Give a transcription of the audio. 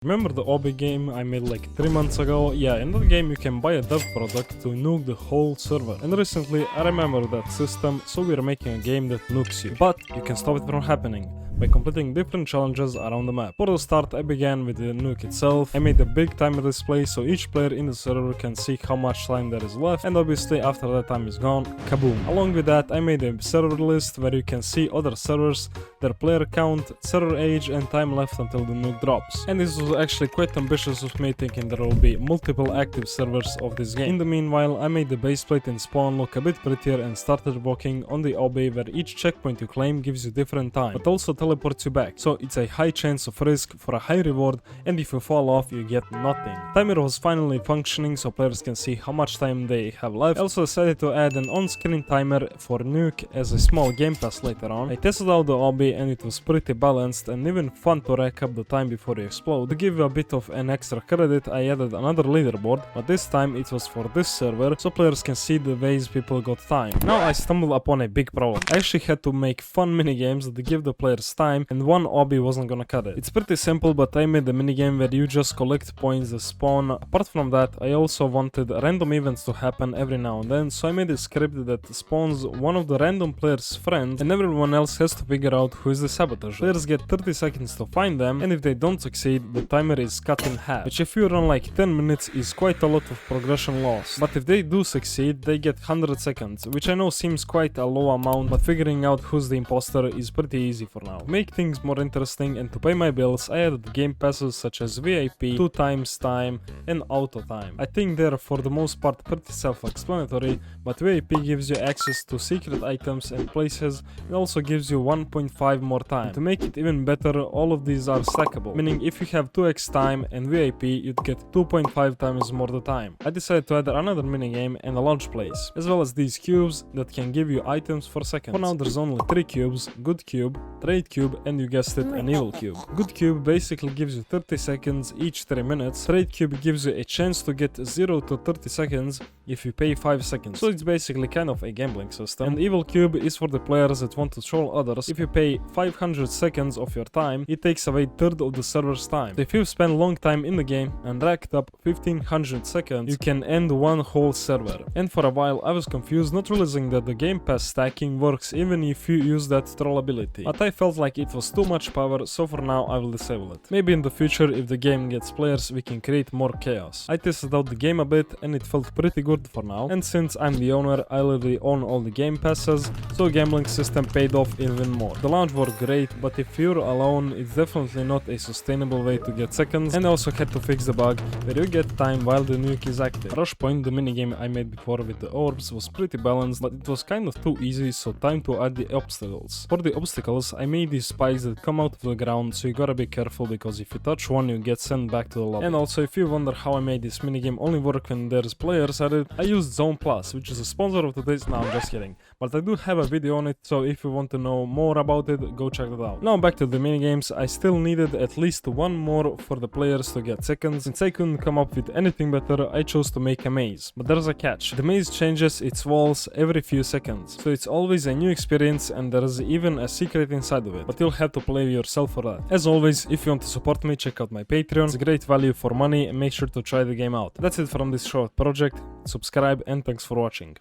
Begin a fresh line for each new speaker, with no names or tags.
Remember the OB game I made like 3 months ago? Yeah, in that game you can buy a dev product to nuke the whole server. And recently I remember that system, so we're making a game that nukes you. But you can stop it from happening by completing different challenges around the map. For the start, I began with the nuke itself. I made a big timer display so each player in the server can see how much time there is left, and obviously after that time is gone, kaboom. Along with that, I made a server list where you can see other servers, their player count, server age, and time left until the nuke drops. And this was actually quite ambitious of me, thinking there will be multiple active servers of this game. In the meanwhile, I made the base plate and spawn look a bit prettier and started walking on the OB where each checkpoint you claim gives you different time, but also teleports you back, so it's a high chance of risk for a high reward, and if you fall off you get nothing. Timer was finally functioning so players can see how much time they have left. I also decided to add an on-screen timer for nuke as a small game pass later on. I tested out the OB and it was pretty balanced and even fun to rack up the time before you explode. To give you a bit of an extra credit, I added another leaderboard, but this time it was for this server so players can see the ways people got time. Now I stumbled upon a big problem. I actually had to make fun minigames that give the players time, and one OB wasn't gonna cut it. It's pretty simple, but I made a minigame where you just collect points that spawn. Apart from that, I also wanted random events to happen every now and then, so I made a script that spawns one of the random players' friends, and everyone else has to figure out who is the saboteur. Players get 30 seconds to find them, and if they don't succeed, the timer is cut in half, which if you run like 10 minutes is quite a lot of progression loss. But if they do succeed, they get 100 seconds, which I know seems quite a low amount, but figuring out who's the imposter is pretty easy for now. To make things more interesting and to pay my bills, I added game passes such as VIP, 2 times time, and auto time. I think they're for the most part pretty self-explanatory, but VIP gives you access to secret items and places, and also gives you 1.5 more time. And to make it even better, all of these are stackable, meaning if you have 2x time and VIP, you'd get 2.5 times more the time. I decided to add another minigame and a launch place, as well as these cubes that can give you items for seconds. For now there's only 3 cubes: good cube, trade cube, and you guessed it, an evil cube. Good cube basically gives you 30 seconds each 3 minutes. Trade cube gives you a chance to get 0 to 30 seconds if you pay 5 seconds, so it's basically kind of a gambling system. And evil cube is for the players that want to troll others. If you pay 500 seconds of your time, it takes away third of the server's time. So if you've spent long time in the game and racked up 1500 seconds, you can end one whole server. And for a while I was confused, not realizing that the game pass stacking works even if you use that troll ability, but I felt like it was too much power, so for now I will disable it. Maybe in the future, if the game gets players, we can create more chaos. I tested out the game a bit and it felt pretty good for now, and since I'm the owner, I literally own all the game passes, so the gambling system paid off even more. The launch worked great, but if you're alone, it's definitely not a sustainable way to get seconds, and I also had to fix the bug where you get time while the nuke is active. Rush Point, the minigame I made before with the orbs, was pretty balanced, but it was kind of too easy, so time to add the obstacles. For the obstacles, I made these spikes that come out of the ground, so you gotta be careful because if you touch one, you get sent back to the lobby. And also, if you wonder how I made this minigame only work when there's players at it, I used Zone Plus, which is a sponsor of today's. No, I'm just kidding. But I do have a video on it, so if you want to know more about it, go check that out. Now back to the minigames. I still needed at least one more for the players to get seconds. Since I couldn't come up with anything better, I chose to make a maze. But there's a catch. The maze changes its walls every few seconds, so it's always a new experience, and there's even a secret inside of it, but you'll have to play yourself for that. As always, if you want to support me, check out my Patreon. It's great value for money, and make sure to try the game out. That's it from this short project. Subscribe, and thanks for watching.